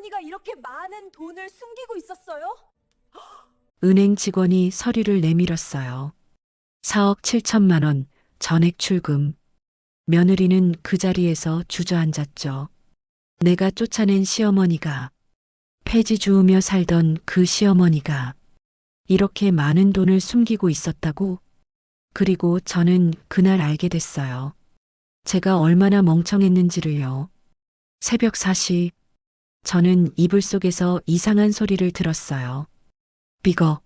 시어머니가 이렇게 많은 돈을 숨기고 있었어요? 은행 직원이 서류를 내밀었어요. 4억 7천만 원, 전액 출금. 며느리는 그 자리에서 주저앉았죠. 내가 쫓아낸 시어머니가, 폐지 주우며 살던 그 시어머니가 이렇게 많은 돈을 숨기고 있었다고? 그리고 저는 그날 알게 됐어요. 제가 얼마나 멍청했는지를요. 새벽 4시, 저는 이불 속에서 이상한 소리를 들었어요. 삐걱.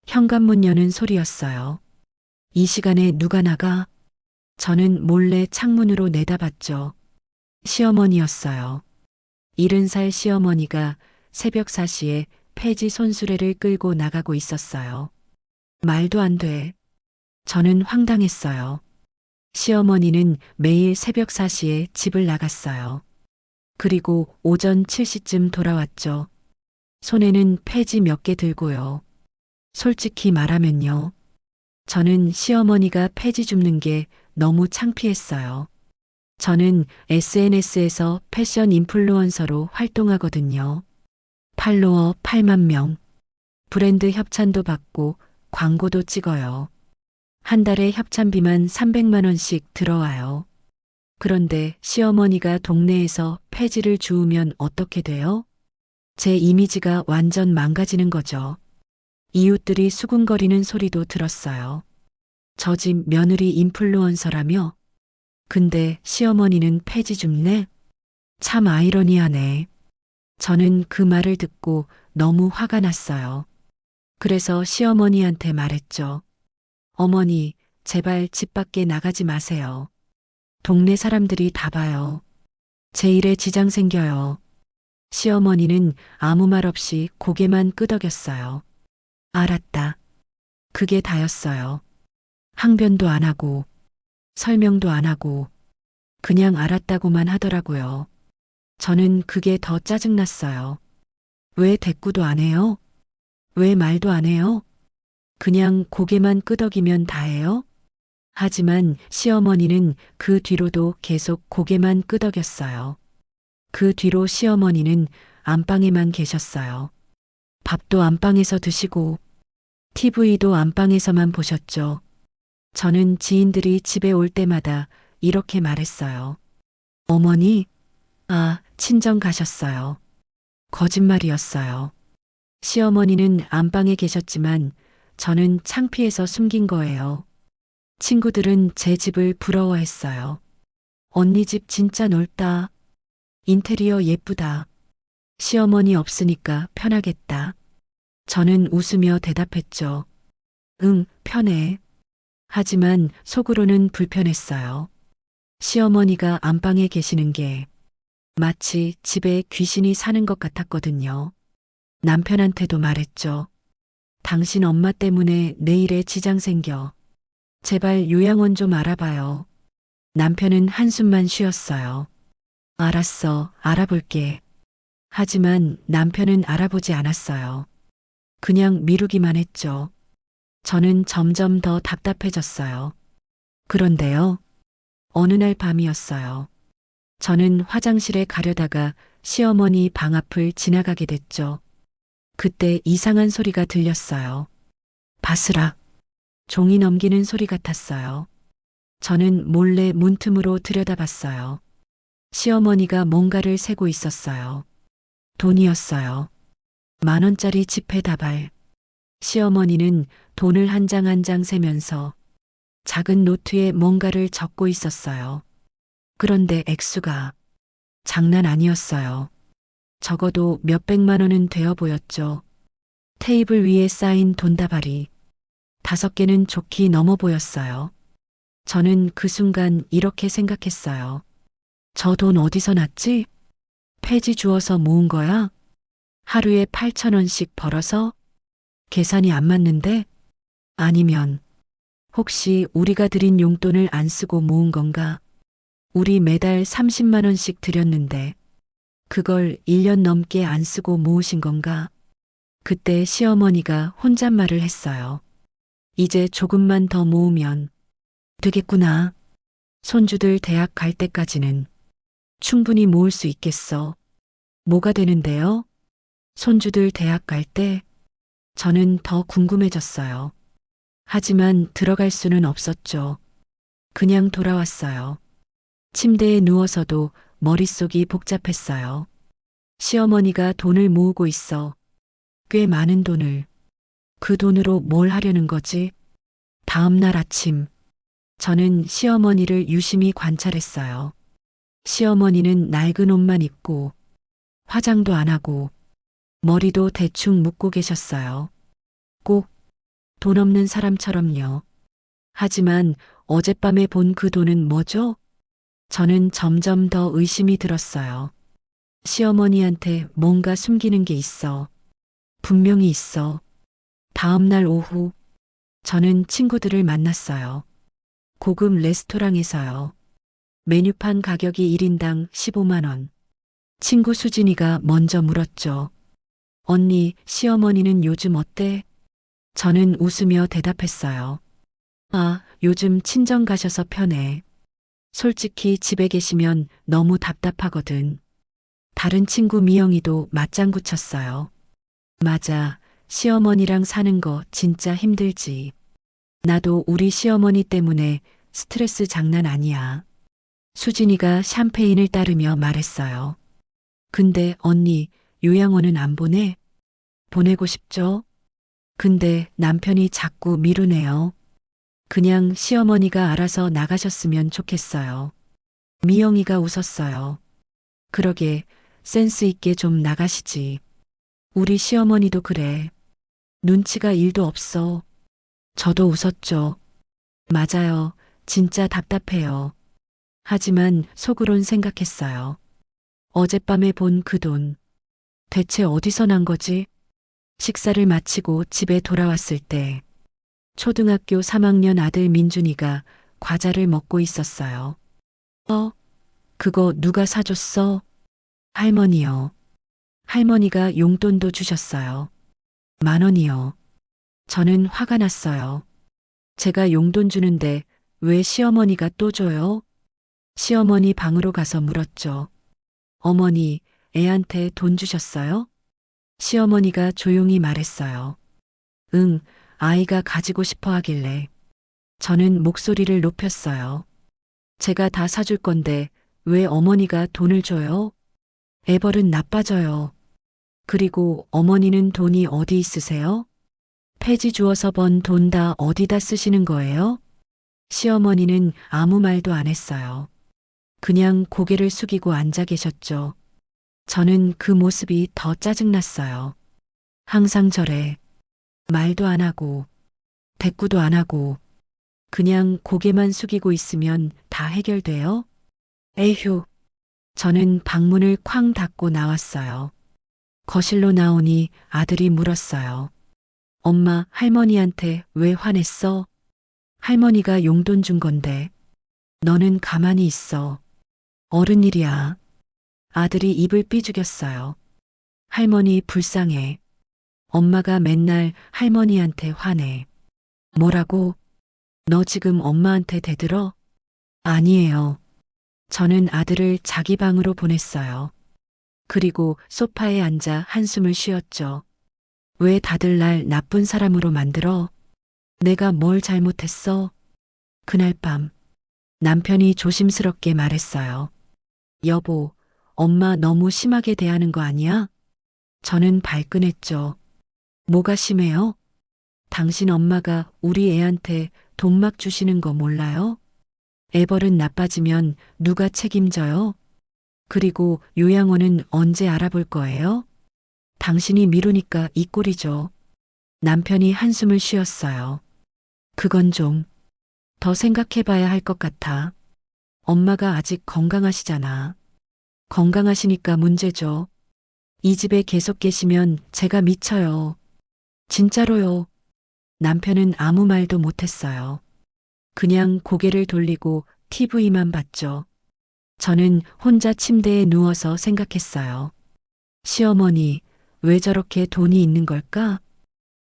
현관문 여는 소리였어요. 이 시간에 누가 나가? 저는 몰래 창문으로 내다봤죠. 시어머니였어요. 70살 시어머니가 새벽 4시에 폐지 손수레를 끌고 나가고 있었어요. 말도 안 돼. 저는 황당했어요. 시어머니는 매일 새벽 4시에 집을 나갔어요. 그리고 오전 7시쯤 돌아왔죠. 손에는 폐지 몇 개 들고요. 솔직히 말하면요. 저는 시어머니가 폐지 줍는 게 너무 창피했어요. 저는 SNS에서 패션 인플루언서로 활동하거든요. 팔로워 8만 명. 브랜드 협찬도 받고 광고도 찍어요. 한 달에 협찬비만 300만 원씩 들어와요. 그런데 시어머니가 동네에서 폐지를 주우면 어떻게 돼요? 제 이미지가 완전 망가지는 거죠. 이웃들이 수군거리는 소리도 들었어요. 저 집 며느리 인플루언서라며? 근데 시어머니는 폐지 줍네? 참 아이러니하네. 저는 그 말을 듣고 너무 화가 났어요. 그래서 시어머니한테 말했죠. 어머니, 제발 집 밖에 나가지 마세요. 동네 사람들이 다 봐요. 제 일에 지장 생겨요. 시어머니는 아무 말 없이 고개만 끄덕였어요. 알았다. 그게 다였어요. 항변도 안 하고, 설명도 안 하고, 그냥 알았다고만 하더라고요. 저는 그게 더 짜증났어요. 왜 대꾸도 안 해요? 왜 말도 안 해요? 그냥 고개만 끄덕이면 다예요? 하지만 시어머니는 그 뒤로도 계속 고개만 끄덕였어요. 그 뒤로 시어머니는 안방에만 계셨어요. 밥도 안방에서 드시고, TV도 안방에서만 보셨죠. 저는 지인들이 집에 올 때마다 이렇게 말했어요. 어머니, 친정 가셨어요. 거짓말이었어요. 시어머니는 안방에 계셨지만 저는 창피해서 숨긴 거예요. 친구들은 제 집을 부러워했어요. 언니 집 진짜 넓다. 인테리어 예쁘다. 시어머니 없으니까 편하겠다. 저는 웃으며 대답했죠. 응, 편해. 하지만 속으로는 불편했어요. 시어머니가 안방에 계시는 게 마치 집에 귀신이 사는 것 같았거든요. 남편한테도 말했죠. 당신 엄마 때문에 내일에 지장 생겨. 제발 요양원 좀 알아봐요. 남편은 한숨만 쉬었어요. 알았어, 알아볼게. 하지만 남편은 알아보지 않았어요. 그냥 미루기만 했죠. 저는 점점 더 답답해졌어요. 그런데요. 어느 날 밤이었어요. 저는 화장실에 가려다가 시어머니 방 앞을 지나가게 됐죠. 그때 이상한 소리가 들렸어요. 바스락. 종이 넘기는 소리 같았어요. 저는 몰래 문틈으로 들여다봤어요. 시어머니가 뭔가를 세고 있었어요. 돈이었어요. 10,000원짜리 지폐 다발. 시어머니는 돈을 한 장 한 장 세면서 작은 노트에 뭔가를 적고 있었어요. 그런데 액수가 장난 아니었어요. 적어도 몇백만 원은 되어 보였죠. 테이블 위에 쌓인 돈다발이 5개는 좋게 넘어 보였어요. 저는 그 순간 이렇게 생각했어요. 저 돈 어디서 났지? 폐지 주워서 모은 거야? 하루에 8,000원씩 벌어서? 계산이 안 맞는데? 아니면 혹시 우리가 드린 용돈을 안 쓰고 모은 건가? 우리 매달 30만 원씩 드렸는데 그걸 1년 넘게 안 쓰고 모으신 건가? 그때 시어머니가 혼잣말을 했어요. 이제 조금만 더 모으면 되겠구나. 손주들 대학 갈 때까지는 충분히 모을 수 있겠어. 뭐가 되는데요? 손주들 대학 갈 때 저는 더 궁금해졌어요. 하지만 들어갈 수는 없었죠. 그냥 돌아왔어요. 침대에 누워서도 머릿속이 복잡했어요. 시어머니가 돈을 모으고 있어. 꽤 많은 돈을. 그 돈으로 뭘 하려는 거지? 다음 날 아침, 저는 시어머니를 유심히 관찰했어요. 시어머니는 낡은 옷만 입고, 화장도 안 하고, 머리도 대충 묶고 계셨어요. 꼭 돈 없는 사람처럼요. 하지만 어젯밤에 본 그 돈은 뭐죠? 저는 점점 더 의심이 들었어요. 시어머니한테 뭔가 숨기는 게 있어. 분명히 있어. 다음 날 오후, 저는 친구들을 만났어요. 고급 레스토랑에서요. 메뉴판 가격이 1인당 15만 원. 친구 수진이가 먼저 물었죠. 언니, 시어머니는 요즘 어때? 저는 웃으며 대답했어요. 아, 요즘 친정 가셔서 편해. 솔직히 집에 계시면 너무 답답하거든. 다른 친구 미영이도 맞장구 쳤어요. 맞아, 시어머니랑 사는 거 진짜 힘들지. 나도 우리 시어머니 때문에 스트레스 장난 아니야. 수진이가 샴페인을 따르며 말했어요. 근데 언니, 요양원은 안 보내? 보내고 싶죠? 근데 남편이 자꾸 미루네요. 그냥 시어머니가 알아서 나가셨으면 좋겠어요. 미영이가 웃었어요. 그러게, 센스 있게 좀 나가시지. 우리 시어머니도 그래. 눈치가 1도 없어. 저도 웃었죠. 맞아요. 진짜 답답해요. 하지만 속으론 생각했어요. 어젯밤에 본 그 돈. 대체 어디서 난 거지? 식사를 마치고 집에 돌아왔을 때 초등학교 3학년 아들 민준이가 과자를 먹고 있었어요. 그거 누가 사줬어? 할머니요. 할머니가 용돈도 주셨어요. 10,000원이요. 저는 화가 났어요. 제가 용돈 주는데 왜 시어머니가 또 줘요? 시어머니 방으로 가서 물었죠. 어머니, 애한테 돈 주셨어요? 시어머니가 조용히 말했어요. 응, 아이가 가지고 싶어 하길래. 저는 목소리를 높였어요. 제가 다 사줄 건데 왜 어머니가 돈을 줘요? 애벌은 나빠져요. 그리고 어머니는 돈이 어디 있으세요? 폐지 주어서 번 돈 다 어디다 쓰시는 거예요? 시어머니는 아무 말도 안 했어요. 그냥 고개를 숙이고 앉아 계셨죠. 저는 그 모습이 더 짜증났어요. 항상 저래. 말도 안 하고, 대꾸도 안 하고, 그냥 고개만 숙이고 있으면 다 해결돼요? 에휴. 저는 방문을 쾅 닫고 나왔어요. 거실로 나오니 아들이 물었어요. 엄마, 할머니한테 왜 화냈어? 할머니가 용돈 준 건데. 너는 가만히 있어. 어른 일이야. 아들이 입을 삐죽였어요. 할머니 불쌍해. 엄마가 맨날 할머니한테 화내. 뭐라고? 너 지금 엄마한테 대들어? 아니에요. 저는 아들을 자기 방으로 보냈어요. 그리고 소파에 앉아 한숨을 쉬었죠. 왜 다들 날 나쁜 사람으로 만들어? 내가 뭘 잘못했어? 그날 밤 남편이 조심스럽게 말했어요. 여보, 엄마 너무 심하게 대하는 거 아니야? 저는 발끈했죠. 뭐가 심해요? 당신 엄마가 우리 애한테 돈 막 주시는 거 몰라요? 애벌은 나빠지면 누가 책임져요? 그리고 요양원은 언제 알아볼 거예요? 당신이 미루니까 이 꼴이죠. 남편이 한숨을 쉬었어요. 그건 좀 더 생각해 봐야 할 것 같아. 엄마가 아직 건강하시잖아. 건강하시니까 문제죠. 이 집에 계속 계시면 제가 미쳐요. 진짜로요. 남편은 아무 말도 못했어요. 그냥 고개를 돌리고 TV만 봤죠. 저는 혼자 침대에 누워서 생각했어요. 시어머니, 왜 저렇게 돈이 있는 걸까?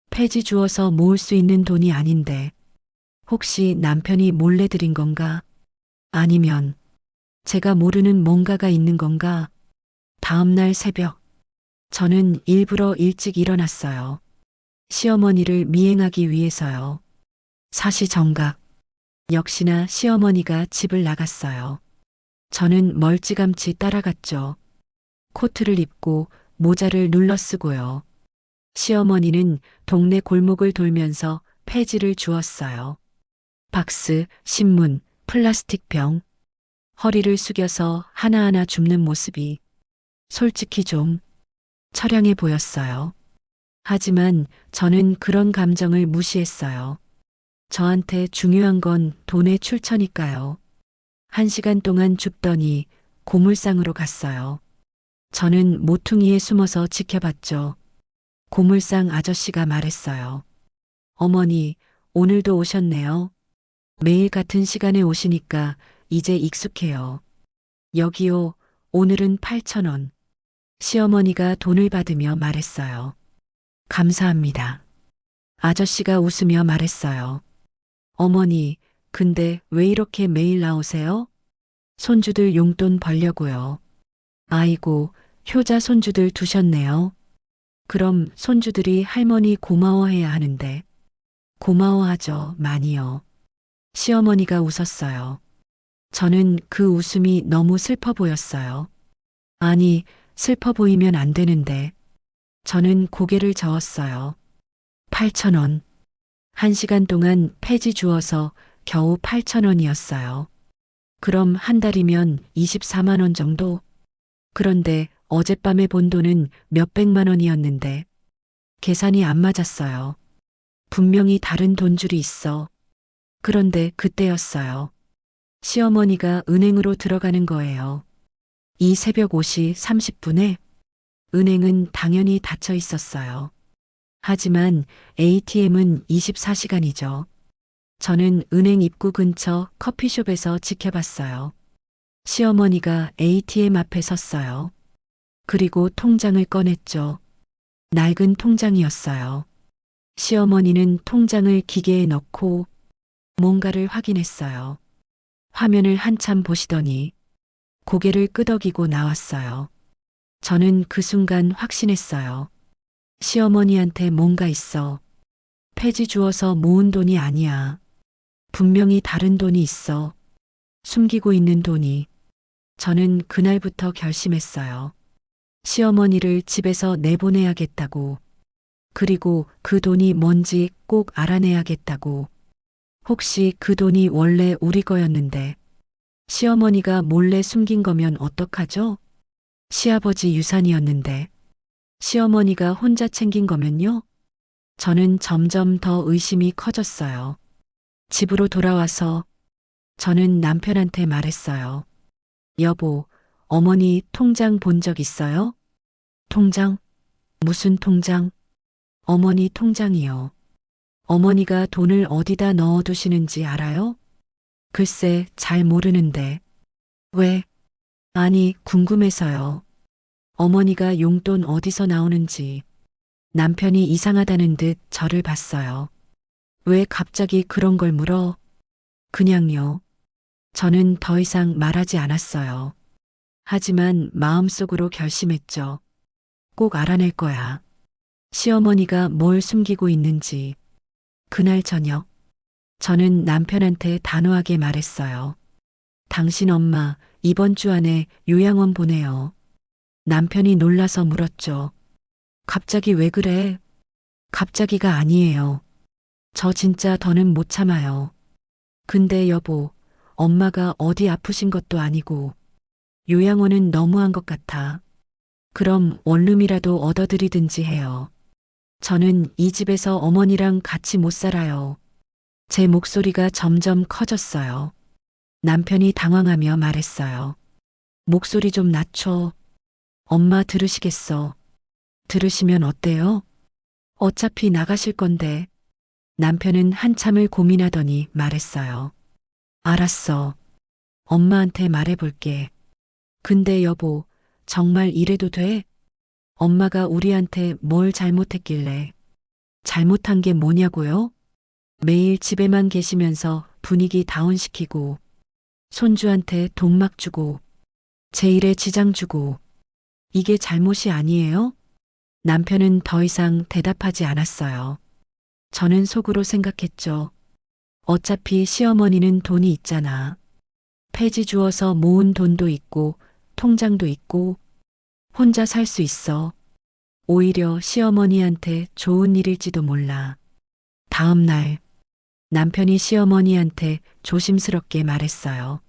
폐지 주어서 모을 수 있는 돈이 아닌데. 혹시 남편이 몰래 드린 건가? 아니면 제가 모르는 뭔가가 있는 건가? 다음 날 새벽, 저는 일부러 일찍 일어났어요. 시어머니를 미행하기 위해서요. 사시정각. 역시나 시어머니가 집을 나갔어요. 저는 멀찌감치 따라갔죠. 코트를 입고 모자를 눌러 쓰고요. 시어머니는 동네 골목을 돌면서 폐지를 주었어요. 박스, 신문, 플라스틱 병, 허리를 숙여서 하나하나 줍는 모습이 솔직히 좀 처량해 보였어요. 하지만 저는 그런 감정을 무시했어요. 저한테 중요한 건 돈의 출처니까요. 1시간 동안 줍더니 고물상으로 갔어요. 저는 모퉁이에 숨어서 지켜봤죠. 고물상 아저씨가 말했어요. 어머니, 오늘도 오셨네요. 매일 같은 시간에 오시니까 이제 익숙해요. 여기요, 오늘은 8,000원. 시어머니가 돈을 받으며 말했어요. 감사합니다. 아저씨가 웃으며 말했어요. 어머니, 근데 왜 이렇게 매일 나오세요? 손주들 용돈 벌려고요. 아이고, 효자 손주들 두셨네요. 그럼 손주들이 할머니 고마워해야 하는데. 고마워하죠, 많이요. 시어머니가 웃었어요. 저는 그 웃음이 너무 슬퍼 보였어요. 아니, 슬퍼 보이면 안 되는데. 저는 고개를 저었어요. 8,000원. 1시간 동안 폐지 주어서 겨우 8,000원이었어요. 그럼 한 달이면 24만 원 정도? 그런데 어젯밤에 본 돈은 몇백만 원이었는데 계산이 안 맞았어요. 분명히 다른 돈줄이 있어. 그런데 그때였어요. 시어머니가 은행으로 들어가는 거예요. 이 새벽 5시 30분에 은행은 당연히 닫혀 있었어요. 하지만 ATM은 24시간이죠. 저는 은행 입구 근처 커피숍에서 지켜봤어요. 시어머니가 ATM 앞에 섰어요. 그리고 통장을 꺼냈죠. 낡은 통장이었어요. 시어머니는 통장을 기계에 넣고 뭔가를 확인했어요. 화면을 한참 보시더니 고개를 끄덕이고 나왔어요. 저는 그 순간 확신했어요. 시어머니한테 뭔가 있어. 폐지 주어서 모은 돈이 아니야. 분명히 다른 돈이 있어. 숨기고 있는 돈이. 저는 그날부터 결심했어요. 시어머니를 집에서 내보내야겠다고. 그리고 그 돈이 뭔지 꼭 알아내야겠다고. 혹시 그 돈이 원래 우리 거였는데 시어머니가 몰래 숨긴 거면 어떡하죠? 시아버지 유산이었는데 시어머니가 혼자 챙긴 거면요? 저는 점점 더 의심이 커졌어요. 집으로 돌아와서 저는 남편한테 말했어요. 여보, 어머니 통장 본 적 있어요? 통장? 무슨 통장? 어머니 통장이요. 어머니가 돈을 어디다 넣어두시는지 알아요? 글쎄, 잘 모르는데. 왜? 아니, 궁금해서요. 어머니가 용돈 어디서 나오는지. 남편이 이상하다는 듯 저를 봤어요. 왜 갑자기 그런 걸 물어? 그냥요. 저는 더 이상 말하지 않았어요. 하지만 마음속으로 결심했죠. 꼭 알아낼 거야. 시어머니가 뭘 숨기고 있는지. 그날 저녁, 저는 남편한테 단호하게 말했어요. 당신 엄마 이번 주 안에 요양원 보내요. 남편이 놀라서 물었죠. 갑자기 왜 그래? 갑자기가 아니에요. 저 진짜 더는 못 참아요. 근데 여보, 엄마가 어디 아프신 것도 아니고 요양원은 너무한 것 같아. 그럼 원룸이라도 얻어드리든지 해요. 저는 이 집에서 어머니랑 같이 못 살아요. 제 목소리가 점점 커졌어요. 남편이 당황하며 말했어요. 목소리 좀 낮춰. 엄마 들으시겠어. 들으시면 어때요? 어차피 나가실 건데. 남편은 한참을 고민하더니 말했어요. 알았어. 엄마한테 말해볼게. 근데 여보, 정말 이래도 돼? 엄마가 우리한테 뭘 잘못했길래. 잘못한 게 뭐냐고요? 매일 집에만 계시면서 분위기 다운시키고, 손주한테 돈 막 주고, 제 일에 지장 주고, 이게 잘못이 아니에요? 남편은 더 이상 대답하지 않았어요. 저는 속으로 생각했죠. 어차피 시어머니는 돈이 있잖아. 폐지 주어서 모은 돈도 있고, 통장도 있고, 혼자 살 수 있어. 오히려 시어머니한테 좋은 일일지도 몰라. 다음 날, 남편이 시어머니한테 조심스럽게 말했어요.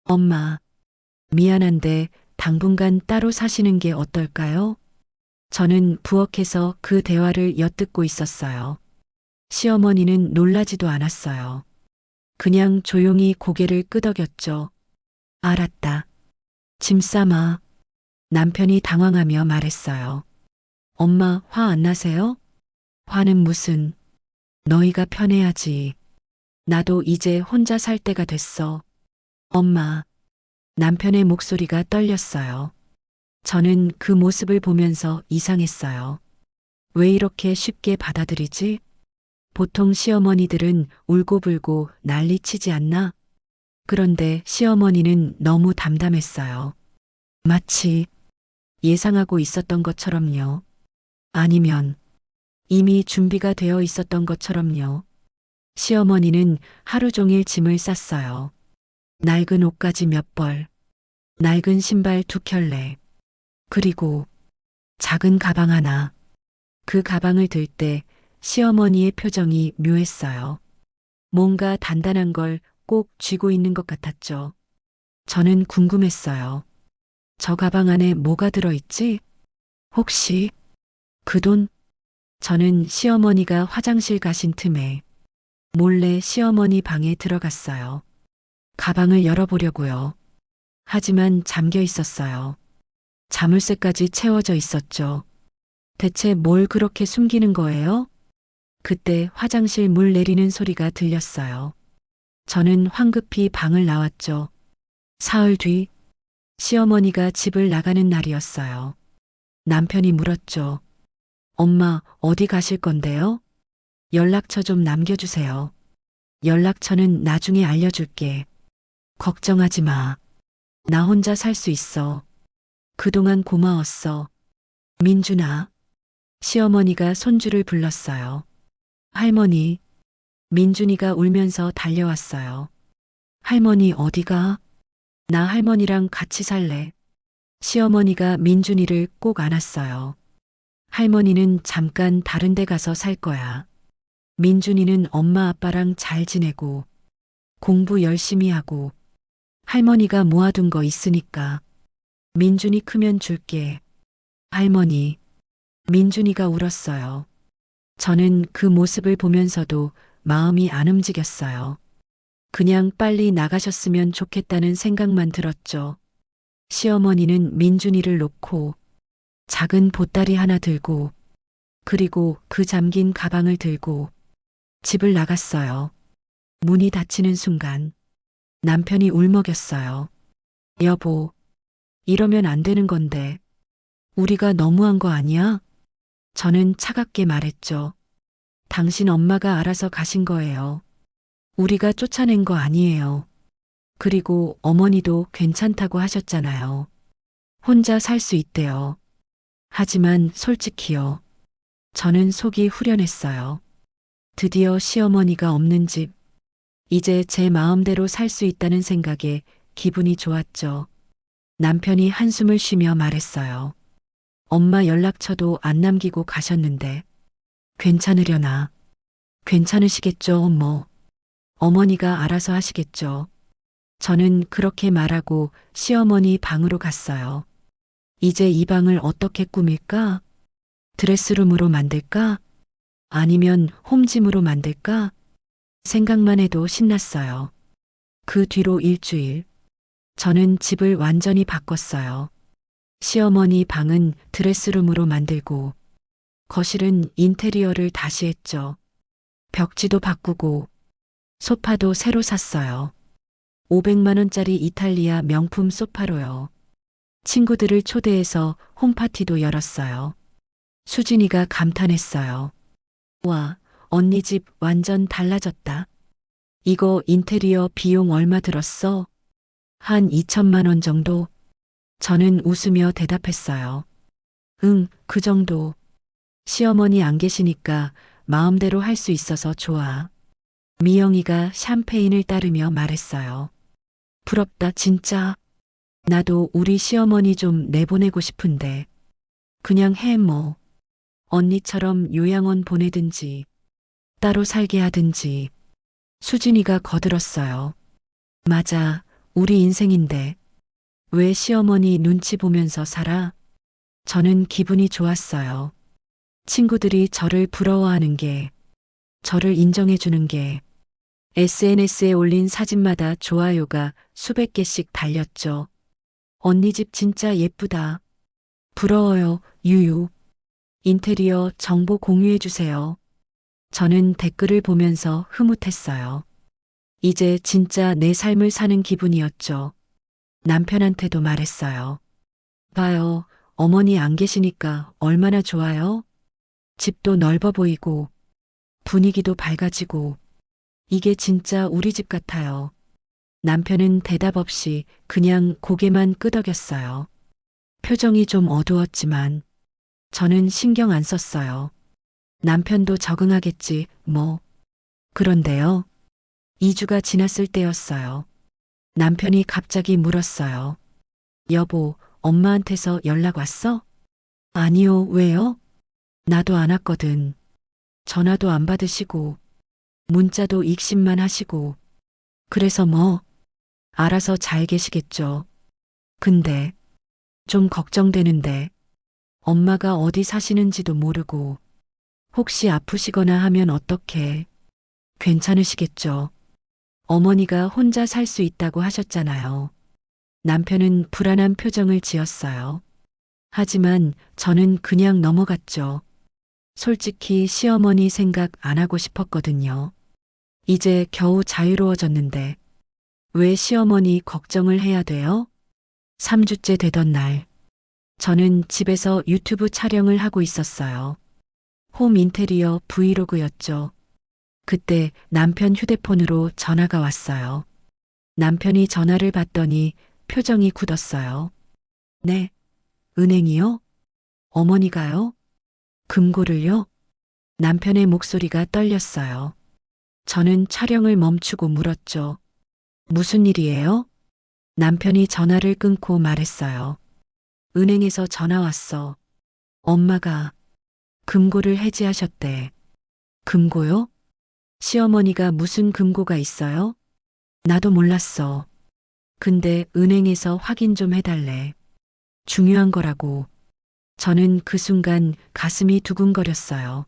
엄마, 미안한데 당분간 따로 사시는 게 어떨까요? 저는 부엌에서 그 대화를 엿듣고 있었어요. 시어머니는 놀라지도 않았어요. 그냥 조용히 고개를 끄덕였죠. 알았다. 짐 싸마. 남편이 당황하며 말했어요. 엄마 화 안 나세요? 화는 무슨. 너희가 편해야지. 나도 이제 혼자 살 때가 됐어. 엄마. 남편의 목소리가 떨렸어요. 저는 그 모습을 보면서 이상했어요. 왜 이렇게 쉽게 받아들이지? 보통 시어머니들은 울고불고 난리치지 않나? 그런데 시어머니는 너무 담담했어요. 마치 예상하고 있었던 것처럼요. 아니면 이미 준비가 되어 있었던 것처럼요. 시어머니는 하루 종일 짐을 쌌어요. 낡은 옷가지 몇 벌, 낡은 신발 2켤레, 그리고 작은 가방 하나. 그 가방을 들 때 시어머니의 표정이 묘했어요. 뭔가 단단한 걸 꼭 쥐고 있는 것 같았죠. 저는 궁금했어요. 저 가방 안에 뭐가 들어있지? 혹시 그 돈? 저는 시어머니가 화장실 가신 틈에 몰래 시어머니 방에 들어갔어요. 가방을 열어보려고요. 하지만 잠겨 있었어요. 자물쇠까지 채워져 있었죠. 대체 뭘 그렇게 숨기는 거예요? 그때 화장실 물 내리는 소리가 들렸어요. 저는 황급히 방을 나왔죠. 사흘 뒤 시어머니가 집을 나가는 날이었어요. 남편이 물었죠. 엄마, 어디 가실 건데요? 연락처 좀 남겨주세요. 연락처는 나중에 알려줄게. 걱정하지 마. 나 혼자 살 수 있어. 그동안 고마웠어. 민준아. 시어머니가 손주를 불렀어요. 할머니. 민준이가 울면서 달려왔어요. 할머니 어디가? 나 할머니랑 같이 살래. 시어머니가 민준이를 꼭 안았어요. 할머니는 잠깐 다른 데 가서 살 거야. 민준이는 엄마 아빠랑 잘 지내고 공부 열심히 하고 할머니가 모아둔 거 있으니까 민준이 크면 줄게. 할머니. 민준이가 울었어요. 저는 그 모습을 보면서도 마음이 안 움직였어요. 그냥 빨리 나가셨으면 좋겠다는 생각만 들었죠. 시어머니는 민준이를 놓고 작은 보따리 하나 들고 그리고 그 잠긴 가방을 들고 집을 나갔어요. 문이 닫히는 순간 남편이 울먹였어요. 여보, 이러면 안 되는 건데 우리가 너무한 거 아니야? 저는 차갑게 말했죠. 당신 엄마가 알아서 가신 거예요. 우리가 쫓아낸 거 아니에요. 그리고 어머니도 괜찮다고 하셨잖아요. 혼자 살 수 있대요. 하지만 솔직히요. 저는 속이 후련했어요. 드디어 시어머니가 없는 집. 이제 제 마음대로 살 수 있다는 생각에 기분이 좋았죠. 남편이 한숨을 쉬며 말했어요. 엄마 연락처도 안 남기고 가셨는데 괜찮으려나? 괜찮으시겠죠, 뭐. 어머니가 알아서 하시겠죠. 저는 그렇게 말하고 시어머니 방으로 갔어요. 이제 이 방을 어떻게 꾸밀까? 드레스룸으로 만들까? 아니면 홈짐으로 만들까? 생각만 해도 신났어요. 그 뒤로 일주일. 저는 집을 완전히 바꿨어요. 시어머니 방은 드레스룸으로 만들고 거실은 인테리어를 다시 했죠. 벽지도 바꾸고 소파도 새로 샀어요. 500만 원짜리 이탈리아 명품 소파로요. 친구들을 초대해서 홈파티도 열었어요. 수진이가 감탄했어요. 와, 언니 집 완전 달라졌다. 이거 인테리어 비용 얼마 들었어? 한 2천만 원 정도? 저는 웃으며 대답했어요. 응, 그 정도. 시어머니 안 계시니까 마음대로 할 수 있어서 좋아. 미영이가 샴페인을 따르며 말했어요. 부럽다, 진짜. 나도 우리 시어머니 좀 내보내고 싶은데. 그냥 해, 뭐. 언니처럼 요양원 보내든지, 따로 살게 하든지. 수진이가 거들었어요. 맞아, 우리 인생인데. 왜 시어머니 눈치 보면서 살아? 저는 기분이 좋았어요. 친구들이 저를 부러워하는 게, 저를 인정해주는 게, SNS에 올린 사진마다 좋아요가 수백 개씩 달렸죠. 언니 집 진짜 예쁘다. 부러워요, 유유. 인테리어 정보 공유해주세요. 저는 댓글을 보면서 흐뭇했어요. 이제 진짜 내 삶을 사는 기분이었죠. 남편한테도 말했어요. 봐요, 어머니 안 계시니까 얼마나 좋아요? 집도 넓어 보이고, 분위기도 밝아지고, 이게 진짜 우리 집 같아요. 남편은 대답 없이 그냥 고개만 끄덕였어요. 표정이 좀 어두웠지만, 저는 신경 안 썼어요. 남편도 적응하겠지, 뭐. 그런데요. 2주가 지났을 때였어요. 남편이 갑자기 물었어요. 여보, 엄마한테서 연락 왔어? 아니요, 왜요? 나도 안 왔거든. 전화도 안 받으시고, 문자도 익십만 하시고. 그래서 뭐, 알아서 잘 계시겠죠. 근데, 좀 걱정되는데, 엄마가 어디 사시는지도 모르고, 혹시 아프시거나 하면 어떡해. 괜찮으시겠죠? 어머니가 혼자 살 수 있다고 하셨잖아요. 남편은 불안한 표정을 지었어요. 하지만 저는 그냥 넘어갔죠. 솔직히 시어머니 생각 안 하고 싶었거든요. 이제 겨우 자유로워졌는데 왜 시어머니 걱정을 해야 돼요? 3주째 되던 날, 저는 집에서 유튜브 촬영을 하고 있었어요. 홈 인테리어 브이로그였죠. 그때 남편 휴대폰으로 전화가 왔어요. 남편이 전화를 받더니 표정이 굳었어요. 네, 은행이요? 어머니가요? 금고를요? 남편의 목소리가 떨렸어요. 저는 촬영을 멈추고 물었죠. 무슨 일이에요? 남편이 전화를 끊고 말했어요. 은행에서 전화 왔어. 엄마가 금고를 해지하셨대. 금고요? 시어머니가 무슨 금고가 있어요? 나도 몰랐어. 근데 은행에서 확인 좀 해달래. 중요한 거라고. 저는 그 순간 가슴이 두근거렸어요.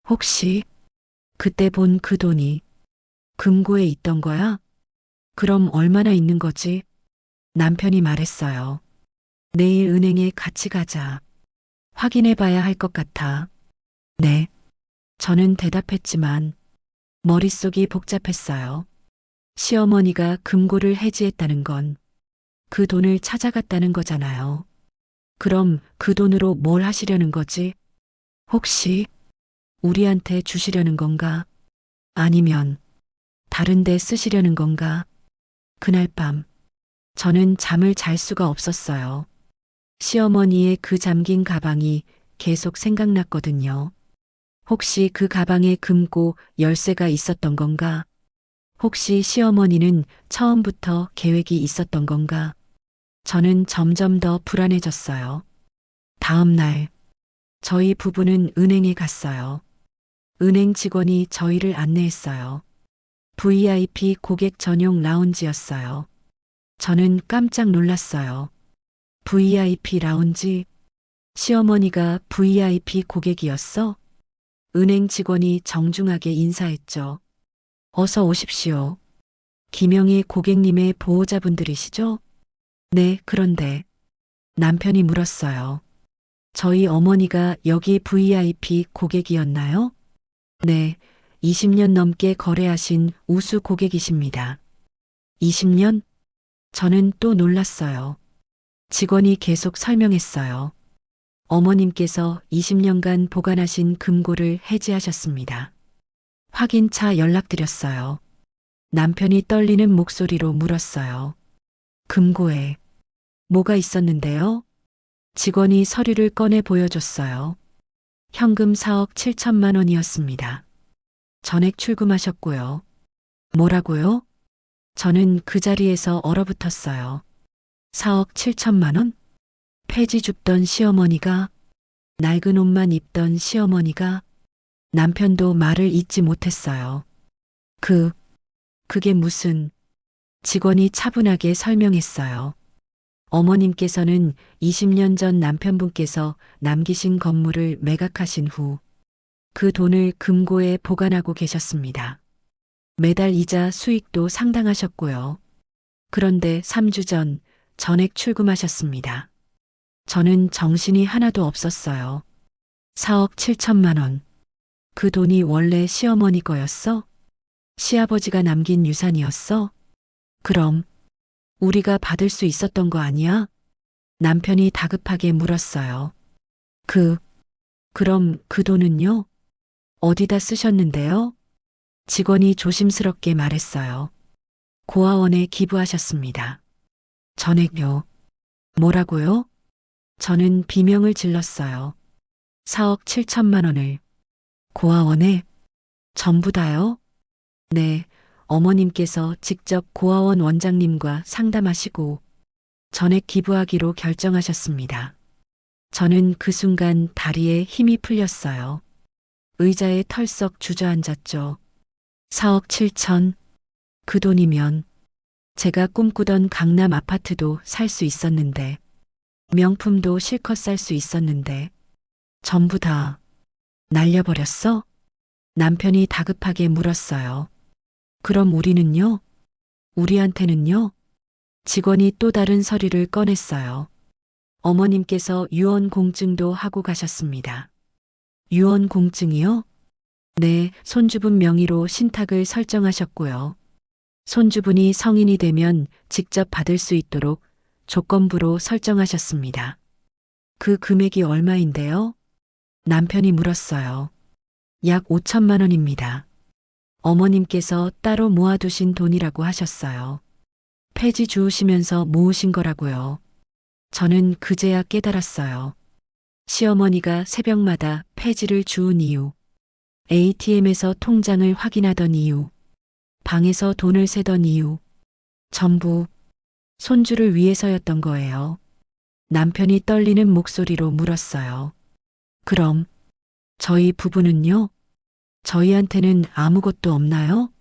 혹시 그때 본 그 돈이 금고에 있던 거야? 그럼 얼마나 있는 거지? 남편이 말했어요. 내일 은행에 같이 가자. 확인해 봐야 할 것 같아. 네. 저는 대답했지만 머릿속이 복잡했어요. 시어머니가 금고를 해지했다는 건 그 돈을 찾아갔다는 거잖아요. 그럼 그 돈으로 뭘 하시려는 거지? 혹시 우리한테 주시려는 건가? 아니면 다른 데 쓰시려는 건가? 그날 밤 저는 잠을 잘 수가 없었어요. 시어머니의 그 잠긴 가방이 계속 생각났거든요. 혹시 그 가방에 금고 열쇠가 있었던 건가? 혹시 시어머니는 처음부터 계획이 있었던 건가? 저는 점점 더 불안해졌어요. 다음 날, 저희 부부는 은행에 갔어요. 은행 직원이 저희를 안내했어요. VIP 고객 전용 라운지였어요. 저는 깜짝 놀랐어요. VIP 라운지? 시어머니가 VIP 고객이었어? 은행 직원이 정중하게 인사했죠. 어서 오십시오. 김영희 고객님의 보호자분들이시죠? 네, 그런데 남편이 물었어요. 저희 어머니가 여기 VIP 고객이었나요? 네, 20년 넘게 거래하신 우수 고객이십니다. 20년? 저는 또 놀랐어요. 직원이 계속 설명했어요. 어머님께서 20년간 보관하신 금고를 해지하셨습니다. 확인차 연락드렸어요. 남편이 떨리는 목소리로 물었어요. 금고에 뭐가 있었는데요? 직원이 서류를 꺼내 보여줬어요. 현금 4억 7천만 원이었습니다. 전액 출금하셨고요. 뭐라고요? 저는 그 자리에서 얼어붙었어요. 4억 7천만 원? 폐지 줍던 시어머니가, 낡은 옷만 입던 시어머니가, 남편도 말을 잇지 못했어요. 그게 무슨, 직원이 차분하게 설명했어요. 어머님께서는 20년 전 남편분께서 남기신 건물을 매각하신 후 그 돈을 금고에 보관하고 계셨습니다. 매달 이자 수익도 상당하셨고요. 그런데 3주 전 전액 출금하셨습니다. 저는 정신이 하나도 없었어요. 4억 7천만 원. 그 돈이 원래 시어머니 거였어? 시아버지가 남긴 유산이었어? 그럼 우리가 받을 수 있었던 거 아니야? 남편이 다급하게 물었어요. 그럼 그 돈은요? 어디다 쓰셨는데요? 직원이 조심스럽게 말했어요. 고아원에 기부하셨습니다. 전액요. 뭐라고요? 저는 비명을 질렀어요. 4억 7천만 원을. 고아원에? 전부 다요? 네, 어머님께서 직접 고아원 원장님과 상담하시고 전액 기부하기로 결정하셨습니다. 저는 그 순간 다리에 힘이 풀렸어요. 의자에 털썩 주저앉았죠. 4억 7천. 그 돈이면 제가 꿈꾸던 강남 아파트도 살 수 있었는데, 명품도 실컷 살 수 있었는데, 전부 다 날려버렸어? 남편이 다급하게 물었어요. 그럼 우리는요? 우리한테는요? 직원이 또 다른 서류를 꺼냈어요. 어머님께서 유언 공증도 하고 가셨습니다. 유언 공증이요? 네, 손주분 명의로 신탁을 설정하셨고요. 손주분이 성인이 되면 직접 받을 수 있도록 조건부로 설정하셨습니다. 그 금액이 얼마인데요? 남편이 물었어요. 약 5천만 원입니다. 어머님께서 따로 모아두신 돈이라고 하셨어요. 폐지 주우시면서 모으신 거라고요. 저는 그제야 깨달았어요. 시어머니가 새벽마다 폐지를 주운 이유, ATM에서 통장을 확인하던 이유, 방에서 돈을 세던 이유, 전부 손주를 위해서였던 거예요. 남편이 떨리는 목소리로 물었어요. 그럼 저희 부부는요? 저희한테는 아무것도 없나요?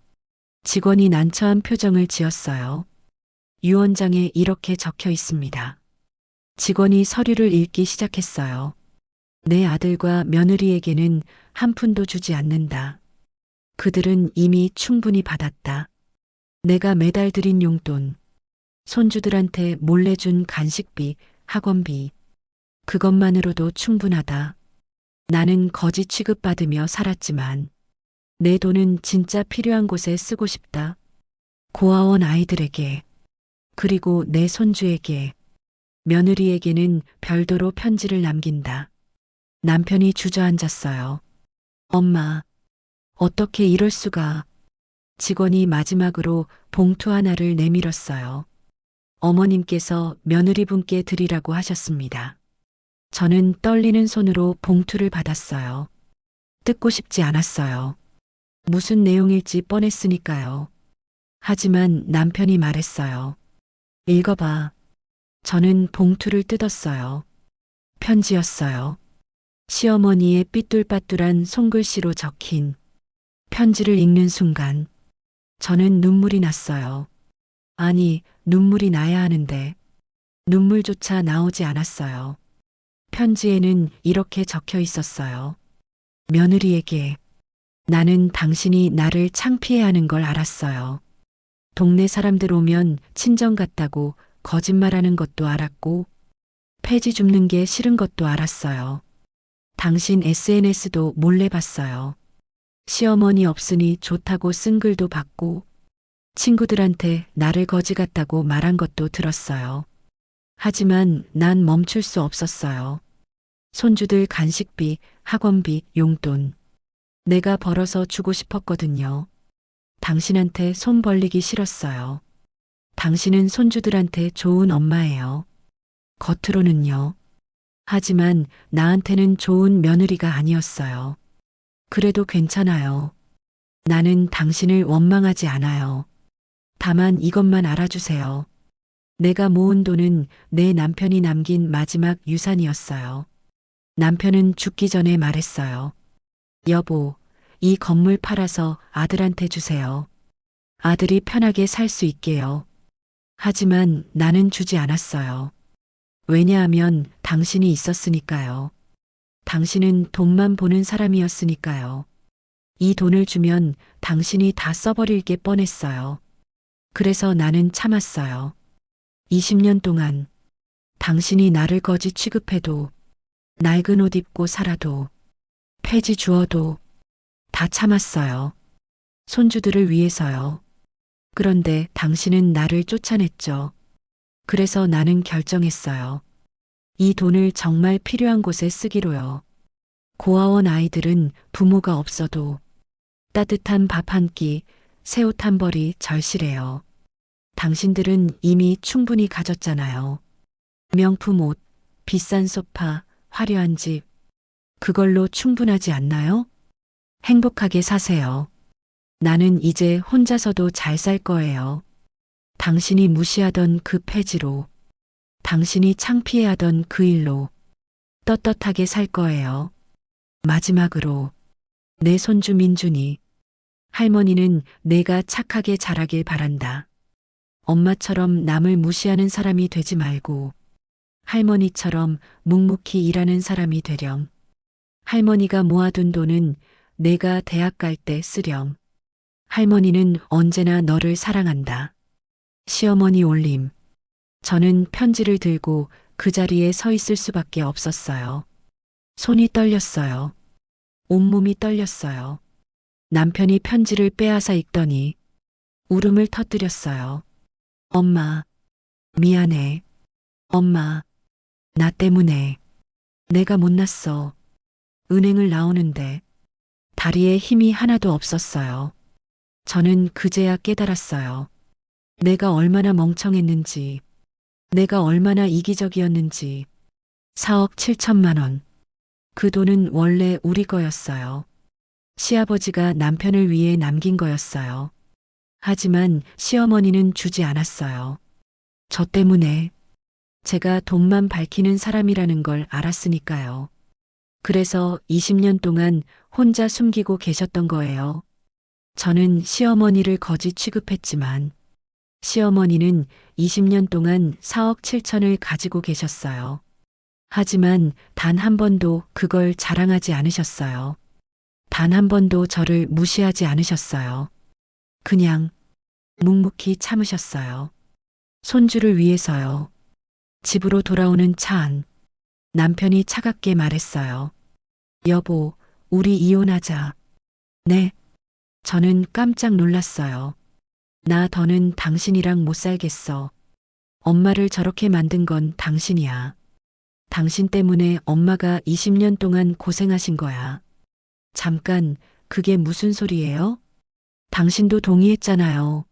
직원이 난처한 표정을 지었어요. 유언장에 이렇게 적혀 있습니다. 직원이 서류를 읽기 시작했어요. 내 아들과 며느리에게는 한 푼도 주지 않는다. 그들은 이미 충분히 받았다. 내가 매달 드린 용돈, 손주들한테 몰래 준 간식비, 학원비, 그것만으로도 충분하다. 나는 거지 취급받으며 살았지만 내 돈은 진짜 필요한 곳에 쓰고 싶다. 고아원 아이들에게, 그리고 내 손주에게, 며느리에게는 별도로 편지를 남긴다. 남편이 주저앉았어요. 엄마, 어떻게 이럴 수가. 직원이 마지막으로 봉투 하나를 내밀었어요. 어머님께서 며느리분께 드리라고 하셨습니다. 저는 떨리는 손으로 봉투를 받았어요. 뜯고 싶지 않았어요. 무슨 내용일지 뻔했으니까요. 하지만 남편이 말했어요. 읽어봐. 저는 봉투를 뜯었어요. 편지였어요. 시어머니의 삐뚤빠뚤한 손글씨로 적힌 편지를 읽는 순간 저는 눈물이 났어요. 아니, 눈물이 나야 하는데 눈물조차 나오지 않았어요. 편지에는 이렇게 적혀 있었어요. 며느리에게, 나는 당신이 나를 창피해하는 걸 알았어요. 동네 사람들 오면 친정 같다고 거짓말하는 것도 알았고 폐지 줍는 게 싫은 것도 알았어요. 당신 SNS도 몰래 봤어요. 시어머니 없으니 좋다고 쓴 글도 봤고 친구들한테 나를 거지 같다고 말한 것도 들었어요. 하지만 난 멈출 수 없었어요. 손주들 간식비, 학원비, 용돈. 내가 벌어서 주고 싶었거든요. 당신한테 손 벌리기 싫었어요. 당신은 손주들한테 좋은 엄마예요. 겉으로는요. 하지만 나한테는 좋은 며느리가 아니었어요. 그래도 괜찮아요. 나는 당신을 원망하지 않아요. 다만 이것만 알아주세요. 내가 모은 돈은 내 남편이 남긴 마지막 유산이었어요. 남편은 죽기 전에 말했어요. 여보, 이 건물 팔아서 아들한테 주세요. 아들이 편하게 살 수 있게요. 하지만 나는 주지 않았어요. 왜냐하면 당신이 있었으니까요. 당신은 돈만 보는 사람이었으니까요. 이 돈을 주면 당신이 다 써버릴 게 뻔했어요. 그래서 나는 참았어요. 20년 동안 당신이 나를 거지 취급해도, 낡은 옷 입고 살아도, 폐지 주어도 다 참았어요. 손주들을 위해서요. 그런데 당신은 나를 쫓아냈죠. 그래서 나는 결정했어요. 이 돈을 정말 필요한 곳에 쓰기로요. 고아원 아이들은 부모가 없어도 따뜻한 밥 한 끼, 새 옷 한 벌이 절실해요. 당신들은 이미 충분히 가졌잖아요. 명품 옷, 비싼 소파, 화려한 집. 그걸로 충분하지 않나요? 행복하게 사세요. 나는 이제 혼자서도 잘 살 거예요. 당신이 무시하던 그 폐지로, 당신이 창피해하던 그 일로 떳떳하게 살 거예요. 마지막으로 내 손주 민준이, 할머니는 내가 착하게 자라길 바란다. 엄마처럼 남을 무시하는 사람이 되지 말고 할머니처럼 묵묵히 일하는 사람이 되렴. 할머니가 모아둔 돈은 내가 대학 갈 때 쓰렴. 할머니는 언제나 너를 사랑한다. 시어머니 올림. 저는 편지를 들고 그 자리에 서 있을 수밖에 없었어요. 손이 떨렸어요. 온몸이 떨렸어요. 남편이 편지를 빼앗아 읽더니 울음을 터뜨렸어요. 엄마, 미안해. 엄마, 나 때문에 내가 못났어. 은행을 나오는데 다리에 힘이 하나도 없었어요. 저는 그제야 깨달았어요. 내가 얼마나 멍청했는지, 내가 얼마나 이기적이었는지. 4억 7천만 원. 그 돈은 원래 우리 거였어요. 시아버지가 남편을 위해 남긴 거였어요. 하지만 시어머니는 주지 않았어요. 저 때문에. 제가 돈만 밝히는 사람이라는 걸 알았으니까요. 그래서 20년 동안 혼자 숨기고 계셨던 거예요. 저는 시어머니를 거지 취급했지만 시어머니는 20년 동안 4억 7천을 가지고 계셨어요. 하지만 단 한 번도 그걸 자랑하지 않으셨어요. 단 한 번도 저를 무시하지 않으셨어요. 그냥 묵묵히 참으셨어요. 손주를 위해서요. 집으로 돌아오는 차 안. 남편이 차갑게 말했어요. 여보, 우리 이혼하자. 네. 저는 깜짝 놀랐어요. 나 더는 당신이랑 못 살겠어. 엄마를 저렇게 만든 건 당신이야. 당신 때문에 엄마가 20년 동안 고생하신 거야. 잠깐, 그게 무슨 소리예요? 당신도 동의했잖아요.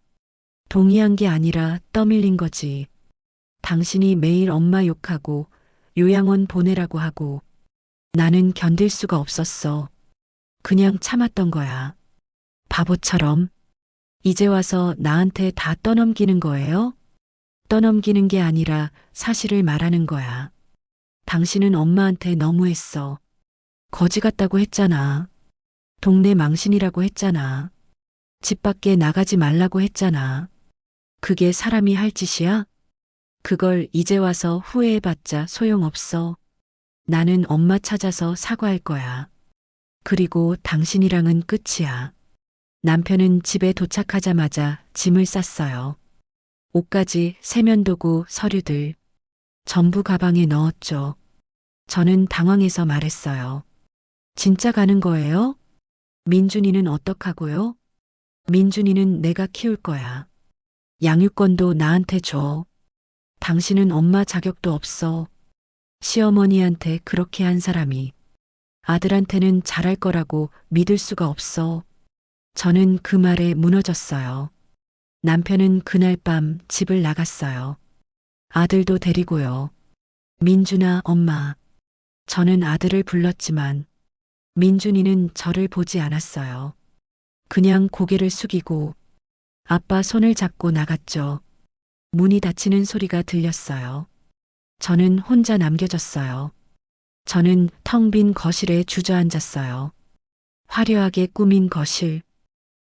동의한 게 아니라 떠밀린 거지. 당신이 매일 엄마 욕하고 요양원 보내라고 하고 나는 견딜 수가 없었어. 그냥 참았던 거야. 바보처럼. 이제 와서 나한테 다 떠넘기는 거예요? 떠넘기는 게 아니라 사실을 말하는 거야. 당신은 엄마한테 너무했어. 거지 같다고 했잖아. 동네 망신이라고 했잖아. 집 밖에 나가지 말라고 했잖아. 그게 사람이 할 짓이야? 그걸 이제 와서 후회해봤자 소용없어. 나는 엄마 찾아서 사과할 거야. 그리고 당신이랑은 끝이야. 남편은 집에 도착하자마자 짐을 쌌어요. 옷가지, 세면도구, 서류들 전부 가방에 넣었죠. 저는 당황해서 말했어요. 진짜 가는 거예요? 민준이는 어떡하고요? 민준이는 내가 키울 거야. 양육권도 나한테 줘. 당신은 엄마 자격도 없어. 시어머니한테 그렇게 한 사람이 아들한테는 잘할 거라고 믿을 수가 없어. 저는 그 말에 무너졌어요. 남편은 그날 밤 집을 나갔어요. 아들도 데리고요. 민준아, 엄마. 저는 아들을 불렀지만 민준이는 저를 보지 않았어요. 그냥 고개를 숙이고 아빠 손을 잡고 나갔죠. 문이 닫히는 소리가 들렸어요. 저는 혼자 남겨졌어요. 저는 텅 빈 거실에 주저앉았어요. 화려하게 꾸민 거실,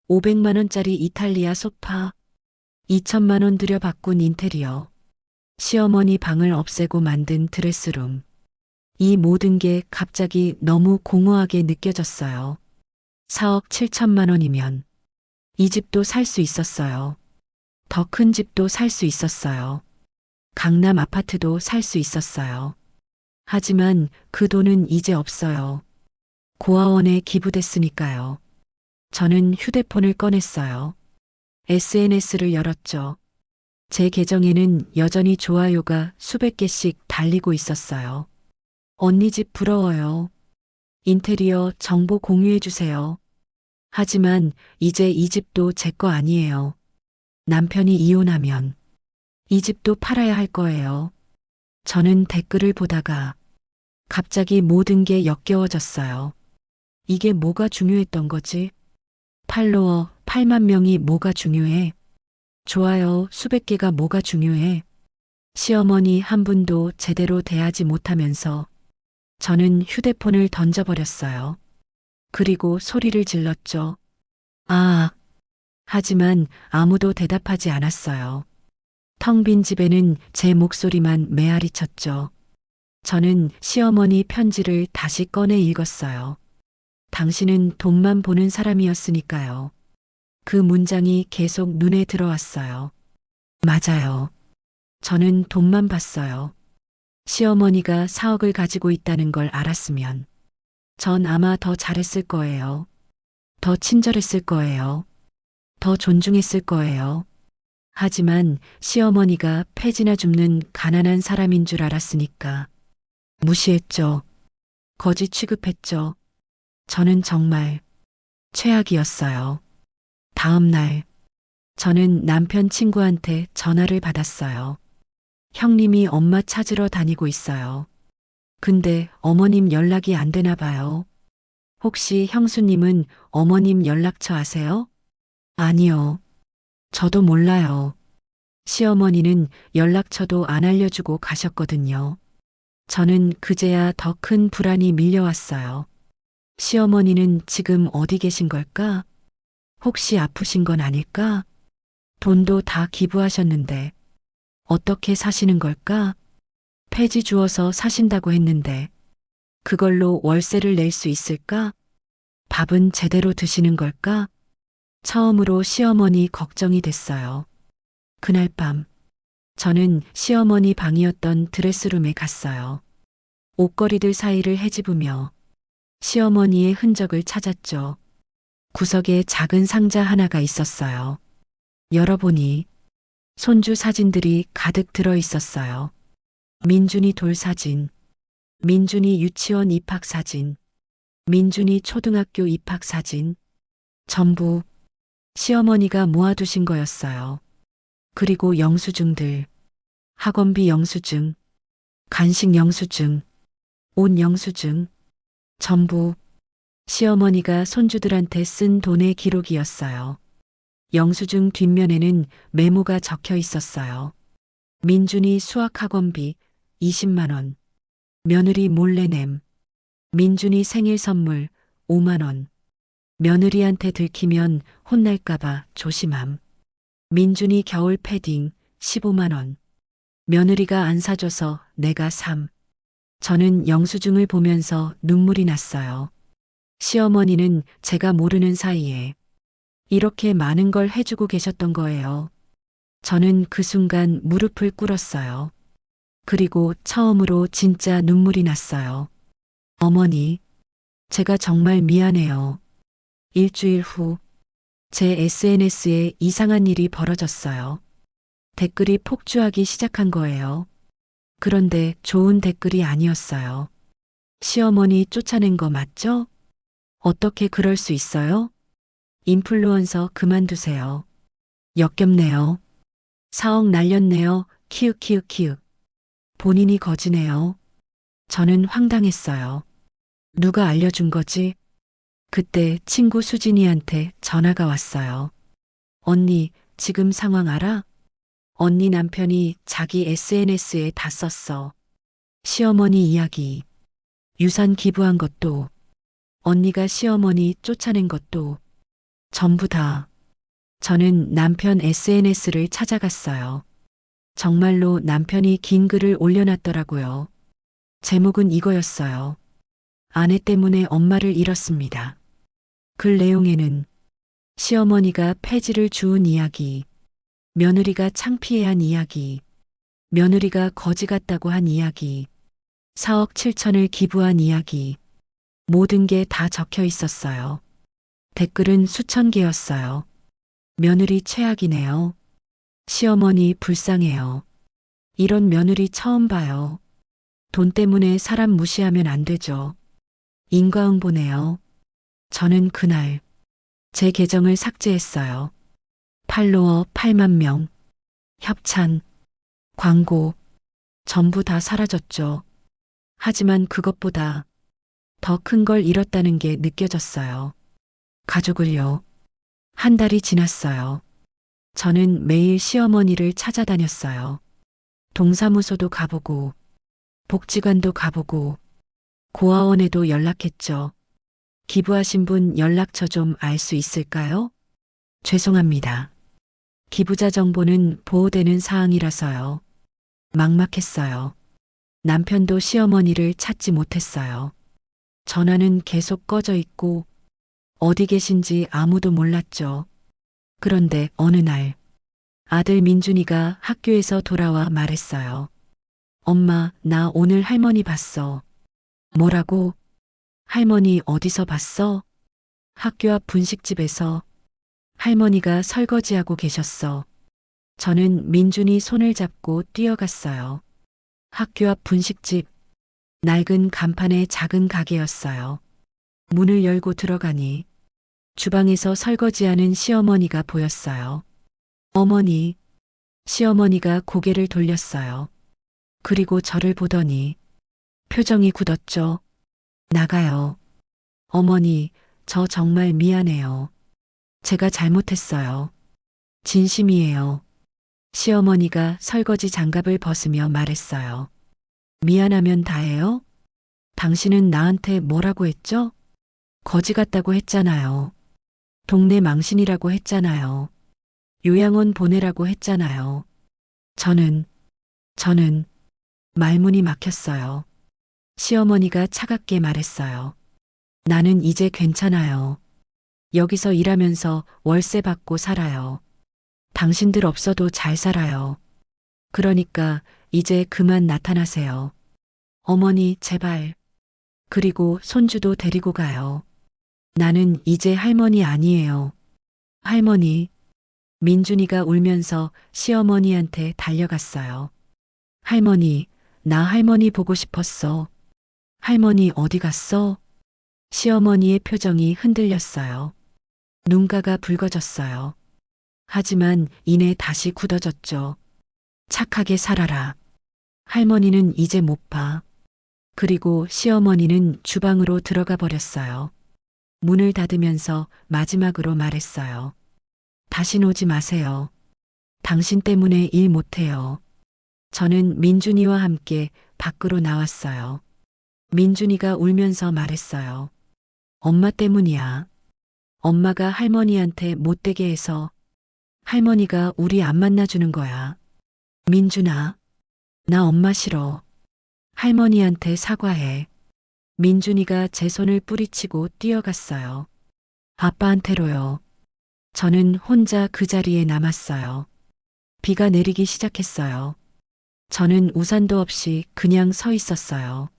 500만 원짜리 이탈리아 소파, 2천만 원 들여 바꾼 인테리어, 시어머니 방을 없애고 만든 드레스룸. 이 모든 게 갑자기 너무 공허하게 느껴졌어요. 4억 7천만 원이면 이 집도 살 수 있었어요. 더 큰 집도 살 수 있었어요. 강남 아파트도 살 수 있었어요. 하지만 그 돈은 이제 없어요. 고아원에 기부됐으니까요. 저는 휴대폰을 꺼냈어요. SNS를 열었죠. 제 계정에는 여전히 좋아요가 수백 개씩 달리고 있었어요. 언니 집 부러워요. 인테리어 정보 공유해주세요. 하지만 이제 이 집도 제 거 아니에요. 남편이 이혼하면 이 집도 팔아야 할 거예요. 저는 댓글을 보다가 갑자기 모든 게 역겨워졌어요. 이게 뭐가 중요했던 거지? 팔로워 8만 명이 뭐가 중요해? 좋아요 수백 개가 뭐가 중요해? 시어머니 한 분도 제대로 대하지 못하면서 저는 휴대폰을 던져버렸어요. 그리고 소리를 질렀죠. 아, 하지만 아무도 대답하지 않았어요. 텅 빈 집에는 제 목소리만 메아리 쳤죠. 저는 시어머니 편지를 다시 꺼내 읽었어요. 당신은 돈만 보는 사람이었으니까요. 그 문장이 계속 눈에 들어왔어요. 맞아요. 저는 돈만 봤어요. 시어머니가 4억을 가지고 있다는 걸 알았으면 전 아마 더 잘했을 거예요. 더 친절했을 거예요. 더 존중했을 거예요. 하지만 시어머니가 폐지나 줍는 가난한 사람인 줄 알았으니까 무시했죠. 거지 취급했죠. 저는 정말 최악이었어요. 다음 날 저는 남편 친구한테 전화를 받았어요. 형님이 엄마 찾으러 다니고 있어요. 근데 어머님 연락이 안 되나 봐요. 혹시 형수님은 어머님 연락처 아세요? 아니요. 저도 몰라요. 시어머니는 연락처도 안 알려주고 가셨거든요. 저는 그제야 더 큰 불안이 밀려왔어요. 시어머니는 지금 어디 계신 걸까? 혹시 아프신 건 아닐까? 돈도 다 기부하셨는데 어떻게 사시는 걸까? 폐지 주어서 사신다고 했는데 그걸로 월세를 낼 수 있을까? 밥은 제대로 드시는 걸까? 처음으로 시어머니 걱정이 됐어요. 그날 밤 저는 시어머니 방이었던 드레스룸에 갔어요. 옷걸이들 사이를 헤집으며 시어머니의 흔적을 찾았죠. 구석에 작은 상자 하나가 있었어요. 열어보니 손주 사진들이 가득 들어 있었어요. 민준이 돌사진, 민준이 유치원 입학사진, 민준이 초등학교 입학사진, 전부 시어머니가 모아두신 거였어요. 그리고 영수증들, 학원비 영수증, 간식 영수증, 옷 영수증, 전부 시어머니가 손주들한테 쓴 돈의 기록이었어요. 영수증 뒷면에는 메모가 적혀 있었어요. 민준이 수학학원비 20만 원, 며느리 몰래냄, 민준이 생일 선물 5만 원, 며느리한테 들키면 혼날까봐 조심함, 민준이 겨울 패딩 15만 원, 며느리가 안 사줘서 내가 삼. 저는 영수증을 보면서 눈물이 났어요. 시어머니는 제가 모르는 사이에 이렇게 많은 걸 해주고 계셨던 거예요. 저는 그 순간 무릎을 꿇었어요. 그리고 처음으로 진짜 눈물이 났어요. 어머니, 제가 정말 미안해요. 일주일 후, 제 SNS에 이상한 일이 벌어졌어요. 댓글이 폭주하기 시작한 거예요. 그런데 좋은 댓글이 아니었어요. 시어머니 쫓아낸 거 맞죠? 어떻게 그럴 수 있어요? 인플루언서 그만두세요. 역겹네요. 4억 날렸네요. 키읔키읔키읔. 본인이 거지네요. 저는 황당했어요. 누가 알려준 거지? 그때 친구 수진이한테 전화가 왔어요. 언니, 지금 상황 알아? 언니 남편이 자기 SNS에 다 썼어. 시어머니 이야기. 유산 기부한 것도, 언니가 시어머니 쫓아낸 것도, 전부 다. 저는 남편 SNS를 찾아갔어요. 정말로 남편이 긴 글을 올려놨더라고요. 제목은 이거였어요. 아내 때문에 엄마를 잃었습니다. 글 내용에는 시어머니가 폐지를 주운 이야기, 며느리가 창피해한 이야기, 며느리가 거지 같다고 한 이야기, 4억 7천을 기부한 이야기, 모든 게 다 적혀 있었어요. 댓글은 수천 개였어요. 며느리 최악이네요. 시어머니 불쌍해요. 이런 며느리 처음 봐요. 돈 때문에 사람 무시하면 안 되죠. 인과응보네요. 저는 그날 제 계정을 삭제했어요. 팔로워 8만 명, 협찬, 광고, 전부 다 사라졌죠. 하지만 그것보다 더 큰 걸 잃었다는 게 느껴졌어요. 가족을요. 한 달이 지났어요. 저는 매일 시어머니를 찾아다녔어요. 동사무소도 가보고, 복지관도 가보고, 고아원에도 연락했죠. 기부하신 분 연락처 좀 알 수 있을까요? 죄송합니다. 기부자 정보는 보호되는 사항이라서요. 막막했어요. 남편도 시어머니를 찾지 못했어요. 전화는 계속 꺼져 있고 어디 계신지 아무도 몰랐죠. 그런데 어느 날 아들 민준이가 학교에서 돌아와 말했어요. 엄마, 나 오늘 할머니 봤어. 뭐라고? 할머니 어디서 봤어? 학교 앞 분식집에서 할머니가 설거지하고 계셨어. 저는 민준이 손을 잡고 뛰어갔어요. 학교 앞 분식집, 낡은 간판의 작은 가게였어요. 문을 열고 들어가니 주방에서 설거지하는 시어머니가 보였어요. 어머니, 시어머니가 고개를 돌렸어요. 그리고 저를 보더니 표정이 굳었죠. 나가요. 어머니, 저 정말 미안해요. 제가 잘못했어요. 진심이에요. 시어머니가 설거지 장갑을 벗으며 말했어요. 미안하면 다해요? 당신은 나한테 뭐라고 했죠? 거지 같다고 했잖아요. 동네 망신이라고 했잖아요. 요양원 보내라고 했잖아요. 저는 말문이 막혔어요. 시어머니가 차갑게 말했어요. 나는 이제 괜찮아요. 여기서 일하면서 월세 받고 살아요. 당신들 없어도 잘 살아요. 그러니까 이제 그만 나타나세요. 어머니, 제발. 그리고 손주도 데리고 가요. 나는 이제 할머니 아니에요. 할머니. 민준이가 울면서 시어머니한테 달려갔어요. 할머니, 나 할머니 보고 싶었어. 할머니 어디 갔어? 시어머니의 표정이 흔들렸어요. 눈가가 붉어졌어요. 하지만 이내 다시 굳어졌죠. 착하게 살아라. 할머니는 이제 못 봐. 그리고 시어머니는 주방으로 들어가 버렸어요. 문을 닫으면서 마지막으로 말했어요. 다신 오지 마세요. 당신 때문에 일 못해요. 저는 민준이와 함께 밖으로 나왔어요. 민준이가 울면서 말했어요. 엄마 때문이야. 엄마가 할머니한테 못되게 해서 할머니가 우리 안 만나주는 거야. 민준아, 나 엄마 싫어. 할머니한테 사과해. 민준이가 제 손을 뿌리치고 뛰어갔어요. 아빠한테로요. 저는 혼자 그 자리에 남았어요. 비가 내리기 시작했어요. 저는 우산도 없이 그냥 서 있었어요.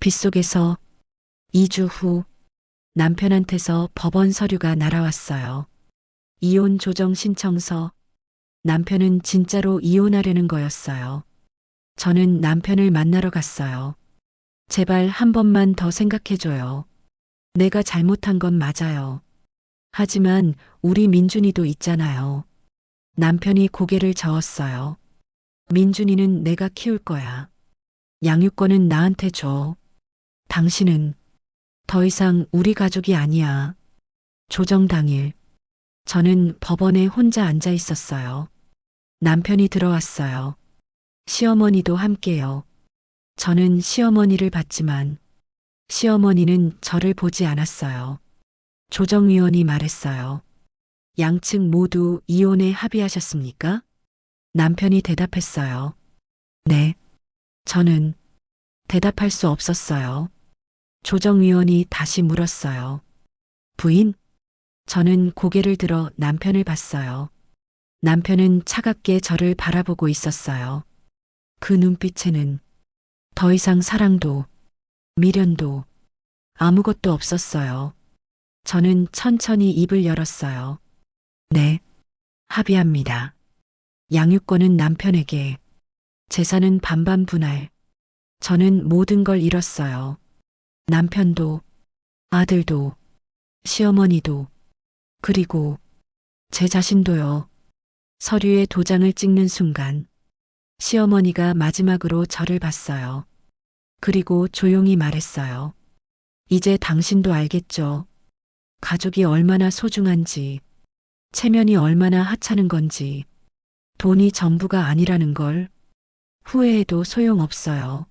빗속에서 2주 후 남편한테서 법원 서류가 날아왔어요. 이혼 조정 신청서. 남편은 진짜로 이혼하려는 거였어요. 저는 남편을 만나러 갔어요. 제발 한 번만 더 생각해줘요. 내가 잘못한 건 맞아요. 하지만 우리 민준이도 있잖아요. 남편이 고개를 저었어요. 민준이는 내가 키울 거야. 양육권은 나한테 줘. 당신은 더 이상 우리 가족이 아니야. 조정 당일, 저는 법원에 혼자 앉아 있었어요. 남편이 들어왔어요. 시어머니도 함께요. 저는 시어머니를 봤지만 시어머니는 저를 보지 않았어요. 조정위원이 말했어요. 양측 모두 이혼에 합의하셨습니까? 남편이 대답했어요. 네. 저는 대답할 수 없었어요. 조정위원이 다시 물었어요. 부인? 저는 고개를 들어 남편을 봤어요. 남편은 차갑게 저를 바라보고 있었어요. 그 눈빛에는 더 이상 사랑도, 미련도, 아무것도 없었어요. 저는 천천히 입을 열었어요. 네, 합의합니다. 양육권은 남편에게, 재산은 반반 분할. 저는 모든 걸 잃었어요. 남편도, 아들도, 시어머니도, 그리고 제 자신도요. 서류에 도장을 찍는 순간 시어머니가 마지막으로 저를 봤어요. 그리고 조용히 말했어요. 이제 당신도 알겠죠. 가족이 얼마나 소중한지, 체면이 얼마나 하찮은 건지, 돈이 전부가 아니라는 걸 후회해도 소용없어요.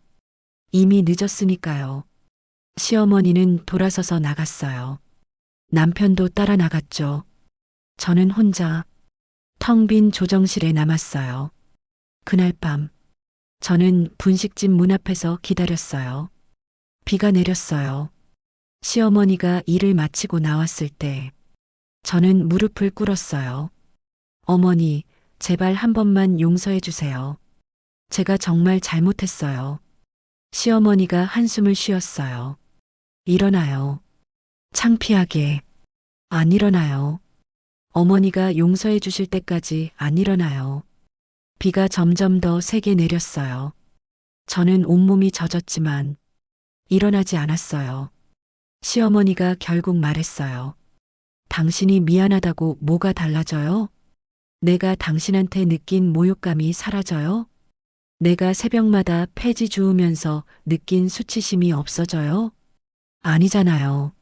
이미 늦었으니까요. 시어머니는 돌아서서 나갔어요. 남편도 따라 나갔죠. 저는 혼자 텅 빈 조정실에 남았어요. 그날 밤, 저는 분식집 문 앞에서 기다렸어요. 비가 내렸어요. 시어머니가 일을 마치고 나왔을 때, 저는 무릎을 꿇었어요. 어머니, 제발 한 번만 용서해 주세요. 제가 정말 잘못했어요. 시어머니가 한숨을 쉬었어요. 일어나요. 창피하게. 안 일어나요. 어머니가 용서해 주실 때까지 안 일어나요. 비가 점점 더 세게 내렸어요. 저는 온몸이 젖었지만 일어나지 않았어요. 시어머니가 결국 말했어요. 당신이 미안하다고 뭐가 달라져요? 내가 당신한테 느낀 모욕감이 사라져요? 내가 새벽마다 폐지 주우면서 느낀 수치심이 없어져요? 아니잖아요.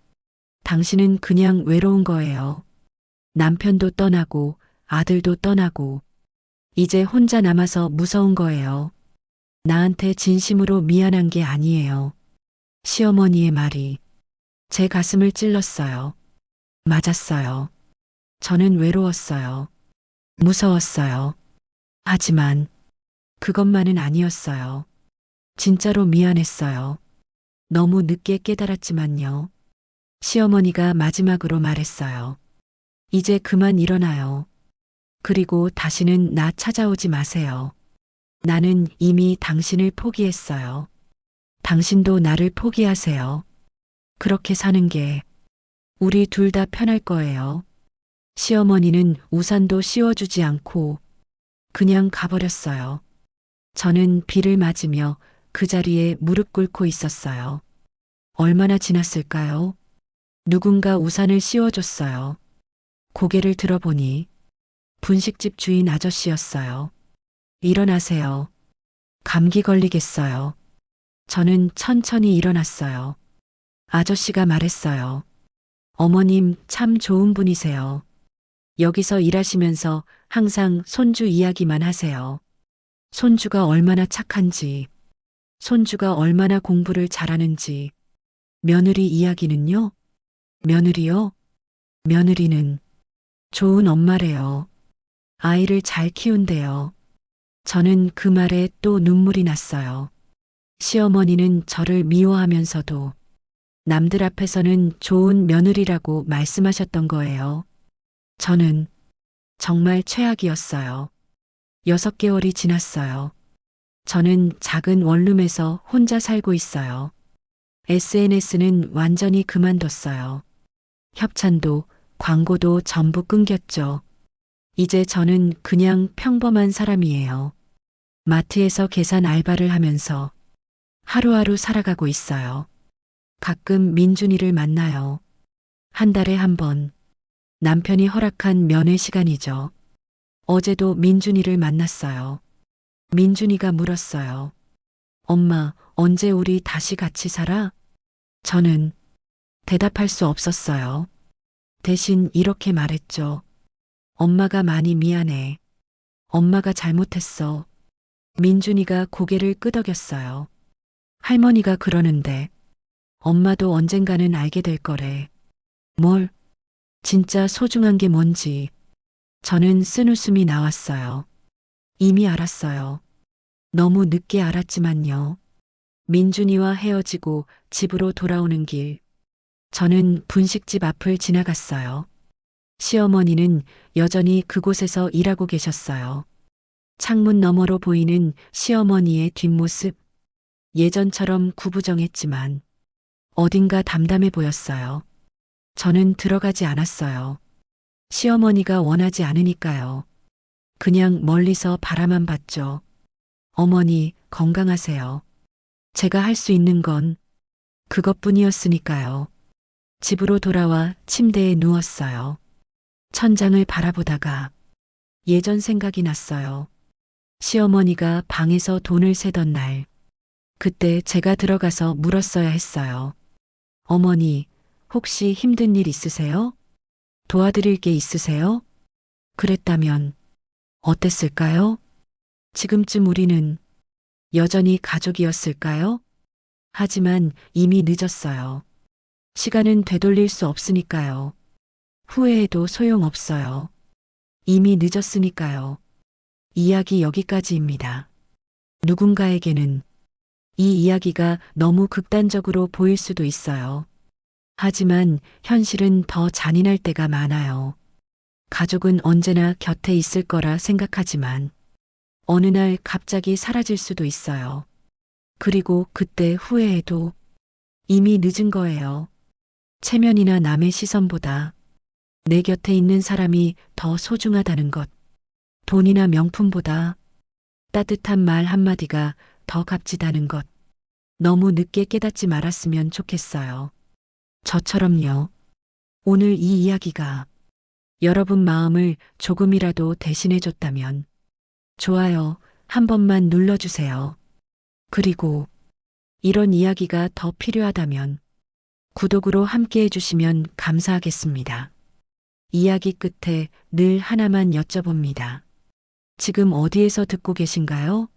당신은 그냥 외로운 거예요. 남편도 떠나고 아들도 떠나고 이제 혼자 남아서 무서운 거예요. 나한테 진심으로 미안한 게 아니에요. 시어머니의 말이 제 가슴을 찔렀어요. 맞았어요. 저는 외로웠어요. 무서웠어요. 하지만 그것만은 아니었어요. 진짜로 미안했어요. 너무 늦게 깨달았지만요. 시어머니가 마지막으로 말했어요. 이제 그만 일어나요. 그리고 다시는 나 찾아오지 마세요. 나는 이미 당신을 포기했어요. 당신도 나를 포기하세요. 그렇게 사는 게 우리 둘 다 편할 거예요. 시어머니는 우산도 씌워주지 않고 그냥 가버렸어요. 저는 비를 맞으며 그 자리에 무릎 꿇고 있었어요. 얼마나 지났을까요? 누군가 우산을 씌워줬어요. 고개를 들어보니 분식집 주인 아저씨였어요. 일어나세요. 감기 걸리겠어요. 저는 천천히 일어났어요. 아저씨가 말했어요. 어머님 참 좋은 분이세요. 여기서 일하시면서 항상 손주 이야기만 하세요. 손주가 얼마나 착한지, 손주가 얼마나 공부를 잘하는지. 며느리 이야기는요? 며느리요? 며느리는 좋은 엄마래요. 아이를 잘 키운대요. 저는 그 말에 또 눈물이 났어요. 시어머니는 저를 미워하면서도 남들 앞에서는 좋은 며느리라고 말씀하셨던 거예요. 저는 정말 최악이었어요. 6개월이 지났어요. 저는 작은 원룸에서 혼자 살고 있어요. SNS는 완전히 그만뒀어요. 협찬도 광고도 전부 끊겼죠. 이제 저는 그냥 평범한 사람이에요. 마트에서 계산 알바를 하면서 하루하루 살아가고 있어요. 가끔 민준이를 만나요. 한 달에 한 번. 남편이 허락한 면회 시간이죠. 어제도 민준이를 만났어요. 민준이가 물었어요. 엄마, 언제 우리 다시 같이 살아? 저는 대답할 수 없었어요. 대신 이렇게 말했죠. 엄마가 많이 미안해. 엄마가 잘못했어. 민준이가 고개를 끄덕였어요. 할머니가 그러는데 엄마도 언젠가는 알게 될 거래. 뭘? 진짜 소중한 게 뭔지. 저는 쓴웃음이 나왔어요. 이미 알았어요. 너무 늦게 알았지만요. 민준이와 헤어지고 집으로 돌아오는 길. 저는 분식집 앞을 지나갔어요. 시어머니는 여전히 그곳에서 일하고 계셨어요. 창문 너머로 보이는 시어머니의 뒷모습. 예전처럼 구부정했지만 어딘가 담담해 보였어요. 저는 들어가지 않았어요. 시어머니가 원하지 않으니까요. 그냥 멀리서 바라만 봤죠. 어머니, 건강하세요. 제가 할 수 있는 건 그것뿐이었으니까요. 집으로 돌아와 침대에 누웠어요. 천장을 바라보다가 예전 생각이 났어요. 시어머니가 방에서 돈을 세던 날. 그때 제가 들어가서 물었어야 했어요. 어머니, 혹시 힘든 일 있으세요? 도와드릴 게 있으세요? 그랬다면 어땠을까요? 지금쯤 우리는 여전히 가족이었을까요? 하지만 이미 늦었어요. 시간은 되돌릴 수 없으니까요. 후회해도 소용없어요. 이미 늦었으니까요. 이야기 여기까지입니다. 누군가에게는 이 이야기가 너무 극단적으로 보일 수도 있어요. 하지만 현실은 더 잔인할 때가 많아요. 가족은 언제나 곁에 있을 거라 생각하지만 어느 날 갑자기 사라질 수도 있어요. 그리고 그때 후회해도 이미 늦은 거예요. 체면이나 남의 시선보다 내 곁에 있는 사람이 더 소중하다는 것. 돈이나 명품보다 따뜻한 말 한마디가 더 값지다는 것. 너무 늦게 깨닫지 말았으면 좋겠어요. 저처럼요. 오늘 이 이야기가 여러분 마음을 조금이라도 대신해 줬다면 좋아요 한 번만 눌러주세요. 그리고 이런 이야기가 더 필요하다면 구독으로 함께 해주시면 감사하겠습니다. 이야기 끝에 늘 하나만 여쭤봅니다. 지금 어디에서 듣고 계신가요?